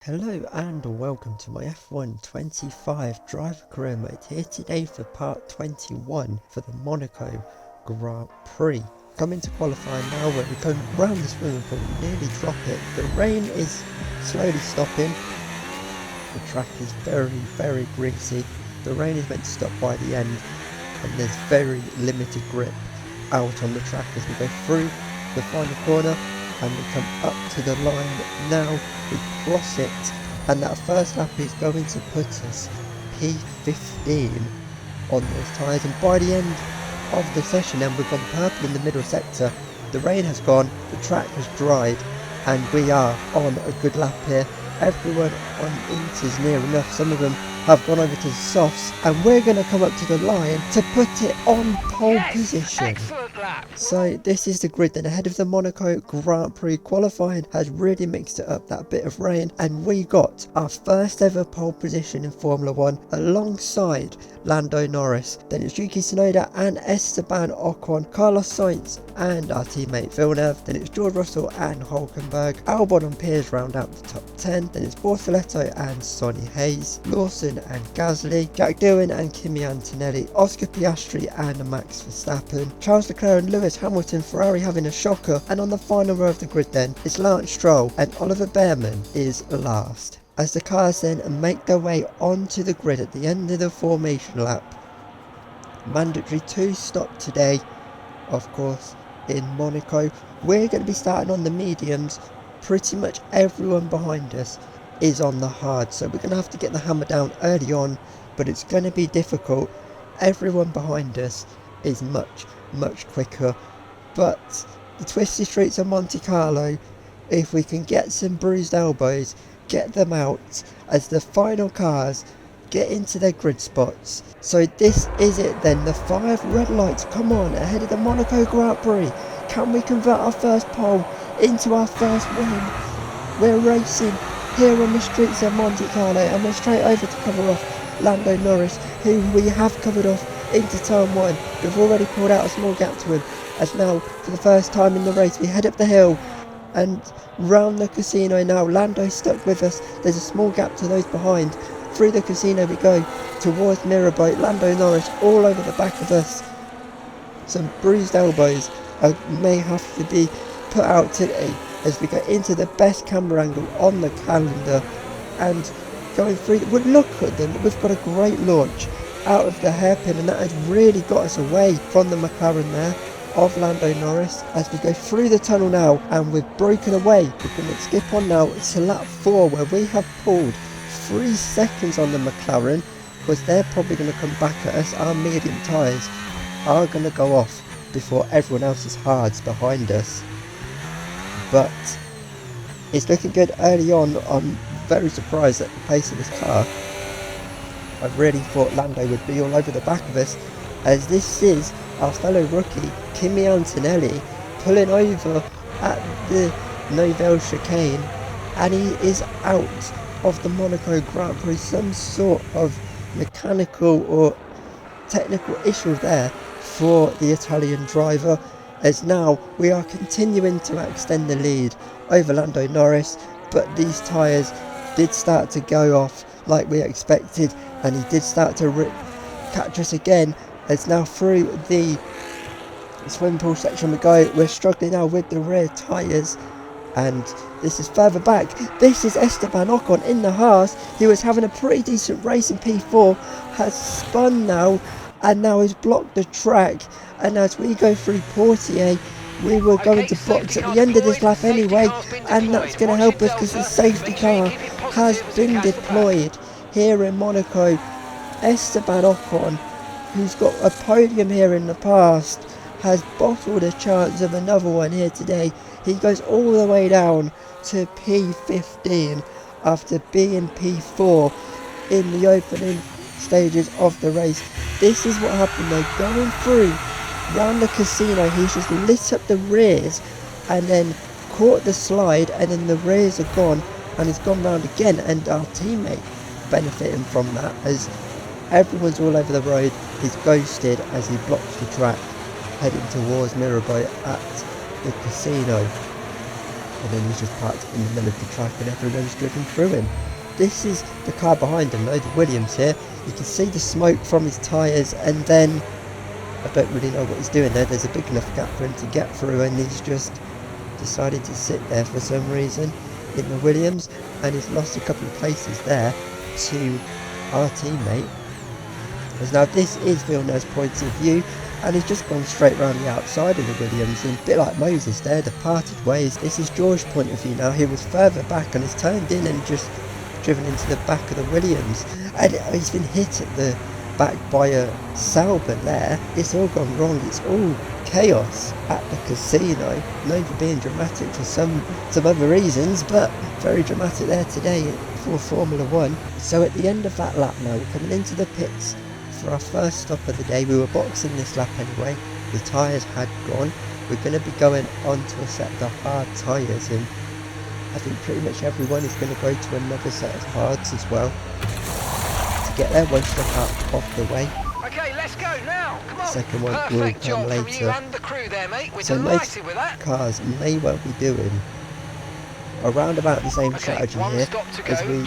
Hello and welcome to my F1 25 driver career mode here today for part 21 for the Monaco Grand Prix. Coming to qualifying now where we come round the swimming pool, nearly drop it. The rain is slowly stopping. The track is very greasy. The rain is meant to stop by the end and there's very limited grip out on the track as we go through the final corner and we come up to the line. Now we cross it and that first lap is going to put us P15 on those tyres, and by the end of the session then we've gone purple in the middle sector. The rain has gone, the track has dried, and we are on a good lap here. Everyone on Inter's near enough, some of them have gone over to the softs, and we're going to come up to the line to put it on pole position. Excellent lap. So this is the grid then ahead of the Monaco Grand Prix. Qualifying has really mixed it up, that bit of rain, and we got our first ever pole position in Formula 1 alongside Lando Norris. Then it's Yuki Tsunoda and Esteban Ocon, Carlos Sainz and our teammate Villeneuve. Then it's George Russell and Hulkenberg. Albon and Piers round out the top 10. Then it's Bortoleto and Sonny Hayes, Lawson and Gasly, Jack Dillon and Kimi Antonelli, Oscar Piastri and Max Verstappen, Charles Leclerc and Lewis Hamilton. Ferrari having a shocker, and on the final row of the grid then it's Lance Stroll and Oliver Bearman is last. As the cars then make their way onto the grid at the end of the formation lap. Mandatory 2 stop today, of course, in Monaco. We're going to be starting on the mediums. Pretty much everyone behind us is on the hard, so we're going to have to get the hammer down early on, but it's going to be difficult. Everyone behind us is much quicker, but the twisty streets of Monte Carlo, if we can get some bruised elbows, get them out as the final cars get into their grid spots. So this is it then, the 5 red lights come on ahead of the Monaco Grand Prix. Can we convert our first pole into our first win? We're racing here on the streets of Monte Carlo and we're straight over to cover off Lando Norris, whom we have covered off into turn 1. We've already pulled out a small gap to him, as now for the first time in the race we head up the hill and round the casino. Now Lando's stuck with us, there's a small gap to those behind. Through the casino we go towards Mirabeau. Lando Norris all over the back of us. Some bruised elbows may have to be put out today as we go into the best camera angle on the calendar and going through. Well, look at them, we've got a great launch out of the hairpin, and that has really got us away from the McLaren there of Lando Norris. As we go through the tunnel now and we've broken away, we're going to skip on now to lap 4 where we have pulled 3 seconds on the McLaren, because they're probably going to come back at us. Our medium tyres are going to go off before everyone else's hards behind us, but it's looking good early on. I'm very surprised at the pace of this car. I really thought Lando would be all over the back of us, as this is our fellow rookie Kimi Antonelli pulling over at the Nouvelle chicane, and he is out of the Monaco Grand Prix. Some sort of mechanical or technical issue there for the Italian driver, as now we are continuing to extend the lead over Lando Norris, but these tyres did start to go off like we expected, and he did start to catch us again. As now through the swim pool section we go. We're struggling now with the rear tyres, and this is further back. This is Esteban Ocon in the Haas. He was having a pretty decent race in P4, has spun now and now has blocked the track, and as we go through Portier, we were going to box at the end of this lap anyway, and that's going to help us because the safety car has been deployed here in Monaco. Esteban Ocon, who's got a podium here in the past, has bottled a chance of another one here today. He goes all the way down to P15 after being P4 in the opening stages of the race. This is what happened though, going through round the casino, he's just lit up the rears and then caught the slide, and then the rears are gone and he's gone round again, and our teammate benefiting from that as everyone's all over the road. He's ghosted as he blocks the track heading towards Mirabeau at the casino. and then he's just parked in the middle of the track and everyone's driven through him. This is the car behind him though, the Williams here. You can see the smoke from his tyres, and then I don't really know what he's doing there. There's a big enough gap for him to get through, and he's just decided to sit there for some reason in the Williams, and he's lost a couple of places there to our teammate. As now this is Villeneuve's point of view, and he's just gone straight round the outside of the Williams, and a bit like Moses there, the parted ways. This is George's point of view now. He was further back and has turned in and just driven into the back of the Williams, and he's been hit at the back by a Sauber there. It's all gone wrong. It's all chaos at the casino. Known for being dramatic for some other reasons, but very dramatic there today for Formula 1. So at the end of that lap now, we're coming into the pits for our first stop of the day. We were boxing this lap anyway. The tyres had gone. We're going to be going on to a set of the hard tyres, and I think pretty much everyone is going to go to another set of hards as well to get their one stop out of the way. Okay, let's go now. Come on. Second one Perfect will come job later. From you and the crew there, mate. We're So most delighted with that. cars may well be doing around about the same strategy here as we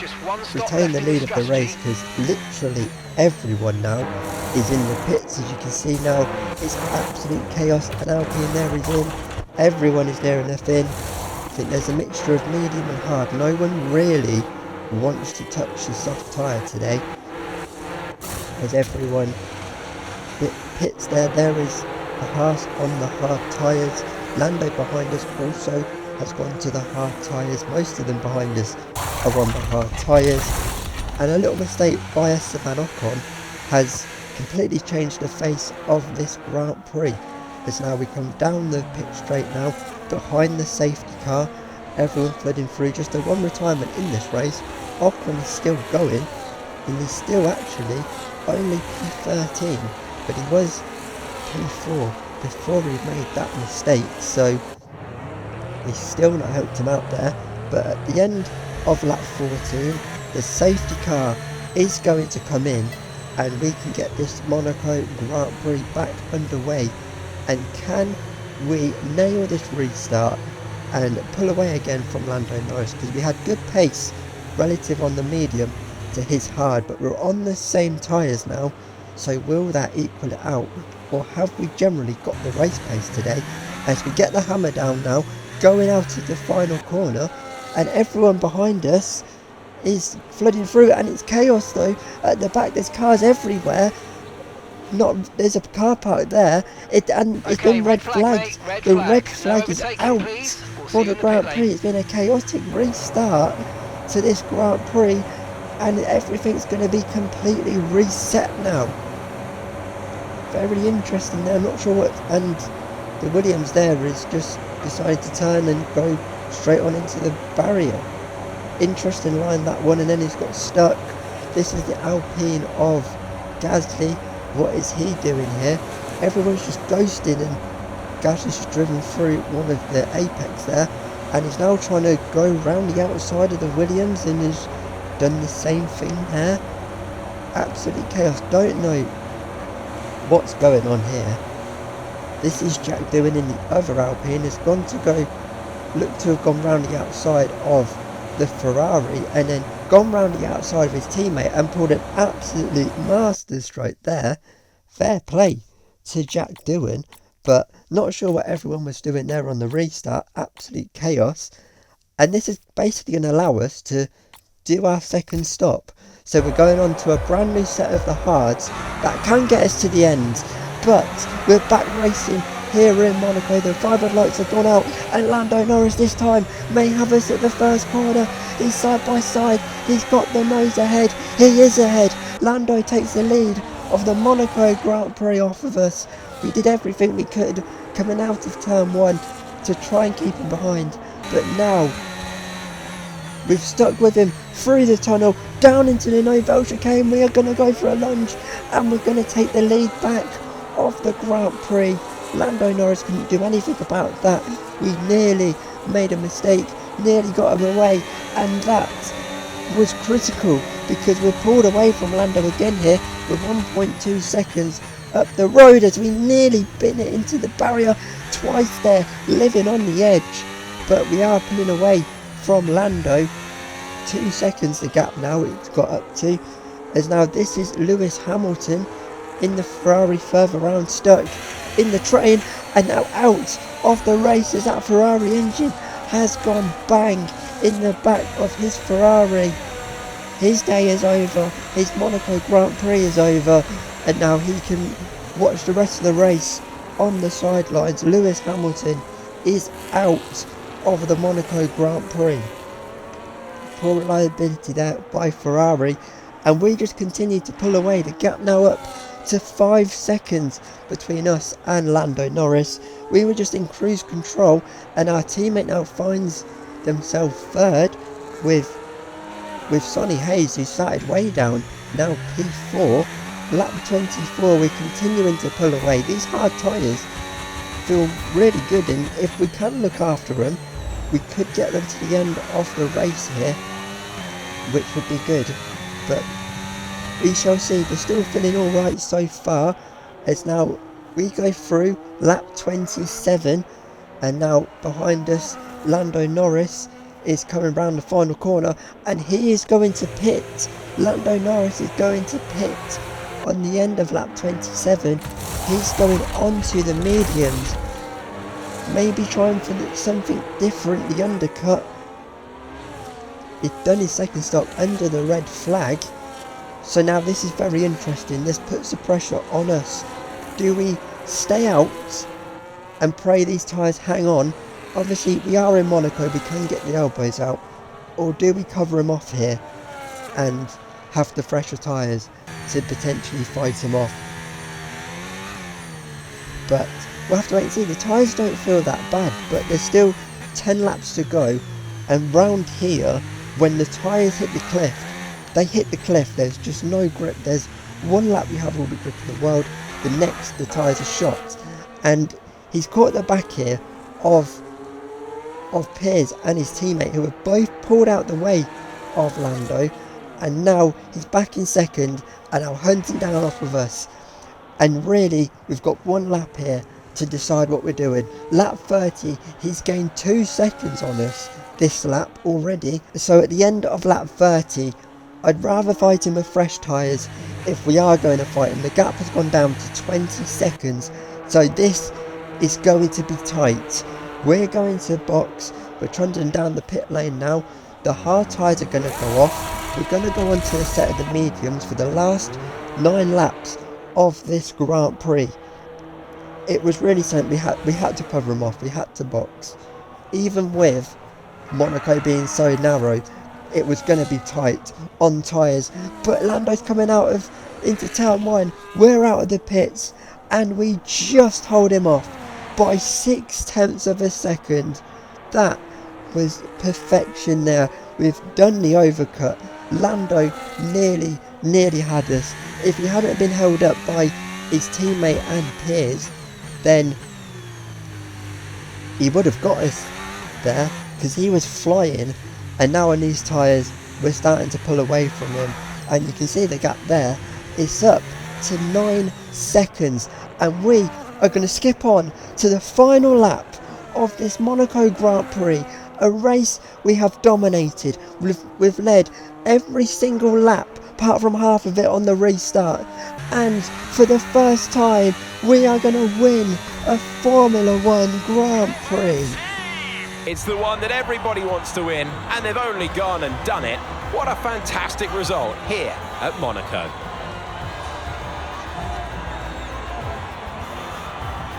retain the lead of the race, because literally everyone now is in the pits. As you can see now, it's absolute chaos, and Alpine there is in. Everyone is near enough in. I think there's a mixture of medium and hard. No one really wants to touch the soft tyre today, as everyone pits there. There is a Haas on the hard tyres. Lando behind us also has gone to the hard tyres. Most of them behind us are on the hard tyres, and a little mistake by Esteban Ocon has completely changed the face of this Grand Prix, as now we come down the pit straight now behind the safety car, everyone flooding through. Just a one retirement in this race. Ocon is still going, and he's still actually only P13, but he was P4 before he made that mistake, so he's still not helped him out there. But at the end of lap 14, the safety car is going to come in, and we can get this Monaco Grand Prix back underway. And can we nail this restart and pull away again from Lando Norris, because we had good pace relative on the medium to his hard, but we're on the same tyres now. So will that equal it out, or have we generally got the race pace today? As we get the hammer down now, going out of the final corner, and everyone behind us is flooding through, and it's chaos though. At the back there's cars everywhere. There's a car park there, and it's been red flagged. The red flag is out for the Grand Prix. It's been a chaotic restart to this Grand Prix, and everything's going to be completely reset now. Very interesting there. I'm not sure what, and the Williams there is just decided to turn and go straight on into the barrier. Interesting line, that one, and then he's got stuck. This is the Alpine of Gasly. What is he doing here? Everyone's just ghosting, and Gasly's just driven through one of the apex there, and he's now trying to go round the outside of the Williams, and has done the same thing there. Absolutely chaos. Don't know what's going on here. This is Jack doing in the other Alpine. Has gone to go, look to have gone round the outside of the Ferrari, and then gone round the outside of his teammate and pulled an absolute master stroke there. Fair play to Jack doing, but not sure what everyone was doing there on the restart. Absolute chaos, and this is basically going to allow us to do our second stop. So we're going on to a brand new set of the hards that can get us to the end, but we're back racing here in Monaco. The 500 lights have gone out, and Lando Norris this time may have us at the first corner. He's side by side, he's got the nose ahead, he is ahead. Lando takes the lead of the Monaco Grand Prix off of us. We did everything we could coming out of turn 1 to try and keep him behind, but now we've stuck with him through the tunnel, down into the Nouvelle chicane. We are going to go for a lunge, and we're going to take the lead back of the Grand Prix. Lando Norris couldn't do anything about that. We nearly made a mistake, nearly got him away, and that was critical, because we're pulled away from Lando again here with 1.2 seconds up the road, as we nearly bin it into the barrier twice there, living on the edge. but we are pulling away from Lando. 2 seconds the gap now it's got up to, as now this is Lewis Hamilton in the Ferrari further round, stuck in the train, and now out of the race as that Ferrari engine has gone bang in the back of his Ferrari. His day is over, his Monaco Grand Prix is over, and now he can watch the rest of the race on the sidelines. Lewis Hamilton is out of the Monaco Grand Prix. Poor reliability there by Ferrari, and we just continue to pull away. The gap now up to 5 seconds between us and Lando Norris. We were just in cruise control, and our teammate now finds themselves third with Sonny Hayes, who started way down, now P4. Lap 24, we're continuing to pull away. These hard tyres feel really good, and if we can look after them, we could get them to the end of the race here, which would be good, but we shall see. They're still feeling alright so far, as now we go through lap 27, and now behind us Lando Norris is coming round the final corner, and he is going to pit. Lando Norris is going to pit on the end of lap 27. He's going onto the mediums, maybe trying for something different, the undercut. He's done his second stop under the red flag, so now this is very interesting. This puts the pressure on us. Do we stay out and pray these tyres hang on? Obviously we are in Monaco, we can get the elbows out, or do we cover him off here and have the fresher tyres to potentially fight him off? But we'll have to wait and see. The tyres don't feel that bad, but there's still 10 laps to go, and round here, when the tyres hit the cliff, they hit the cliff. There's just no grip. There's one lap you have all the grip in the world, the next the tyres are shot, and he's caught the back here of Piers and his teammate, who have both pulled out the way of Lando, and now he's back in second and now hunting down off of us. And really, we've got one lap here to decide what we're doing. Lap 30, he's gained 2 seconds on us this lap already, so at the end of lap 30 I'd rather fight him with fresh tyres if we are going to fight him. The gap has gone down to 20 seconds, so this is going to be tight. We're going to box, we're trundling down the pit lane now. The hard tyres are going to go off. We're going to go on to the set of the mediums for the last 9 laps of this Grand Prix. It was really something. We had to cover them off, we had to box. Even with Monaco being so narrow, it was going to be tight on tyres. But Lando's coming into turn 1, we're out of the pits, and we just hold him off by 0.6 of a second. That was perfection there. We've done the overcut. Lando nearly had us. If he hadn't been held up by his teammate and Piers, then he would have got us there, because he was flying, and now on these tyres we're starting to pull away from him, and you can see the gap there. It's up to 9 seconds, and we are going to skip on to the final lap of this Monaco Grand Prix, a race we have dominated. We've led every single lap apart from half of it on the restart, and for the first time we are going to win a Formula 1 Grand Prix. It's the one that everybody wants to win, and they've only gone and done it. What a fantastic result here at Monaco.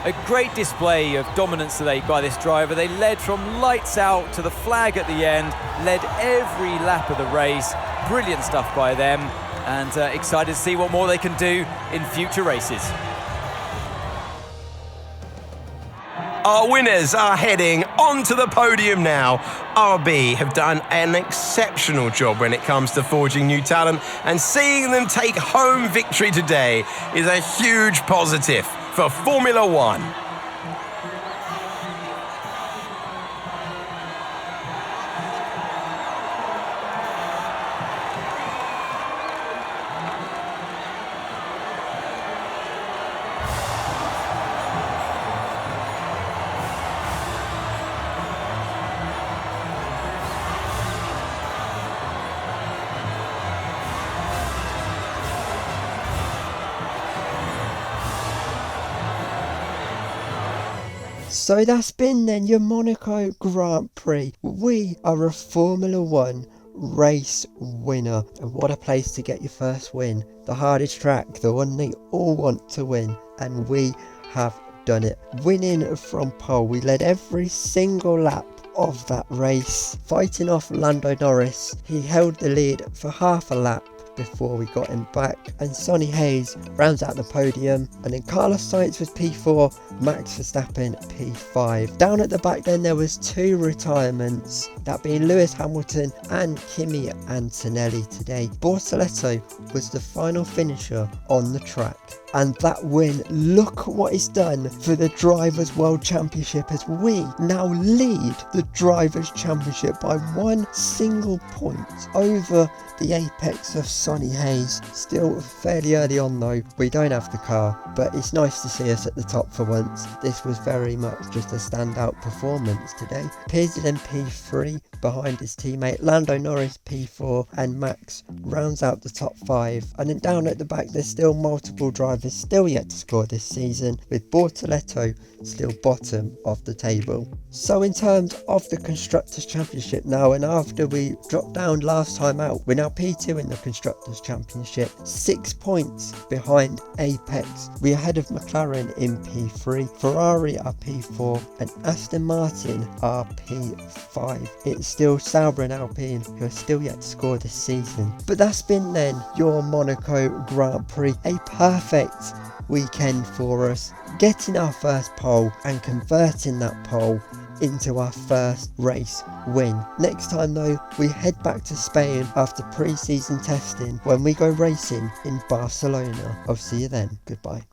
A great display of dominance today by this driver. They led from lights out to the flag at the end, led every lap of the race. Brilliant stuff by them, and excited to see what more they can do in future races. Our winners are heading onto the podium now. RB have done an exceptional job when it comes to forging new talent, and seeing them take home victory today is a huge positive for Formula 1. So that's been then your Monaco Grand Prix. We are a Formula 1 race winner, and what a place to get your first win. The hardest track, the one they all want to win, and we have done it. Winning from pole, we led every single lap of that race, fighting off Lando Norris. He held the lead for half a lap before we got him back, and Sonny Hayes rounds out the podium, and then Carlos Sainz was P4, Max Verstappen P5. Down at the back then there was 2 retirements, that being Lewis Hamilton and Kimi Antonelli today. Bortoleto was the final finisher on the track, and that win, look at what it's done for the Drivers' World Championship, as we now lead the Drivers' Championship by 1 single point over the apex of Sonny Hayes. Still fairly early on though, we don't have the car, but it's nice to see us at the top for once. This was very much just a standout performance today. Piers then P3 behind his teammate, Lando Norris P4, and Max rounds out the top 5. And then down at the back there's still multiple drivers still yet to score this season, with Bortoleto still bottom of the table. So in terms of the Constructors' Championship now, and after we dropped down last time out, we're now P2 in the Constructors' Championship, 6 points behind Apex. We're ahead of McLaren in P3, Ferrari are P4, and Aston Martin are P5. It's still Sauber and Alpine who are still yet to score this season. But that's been then your Monaco Grand Prix, a perfect weekend for us, getting our first pole and converting that pole into our first race win. Next time though, we head back to Spain after pre-season testing when we go racing in Barcelona. I'll see you then. Goodbye.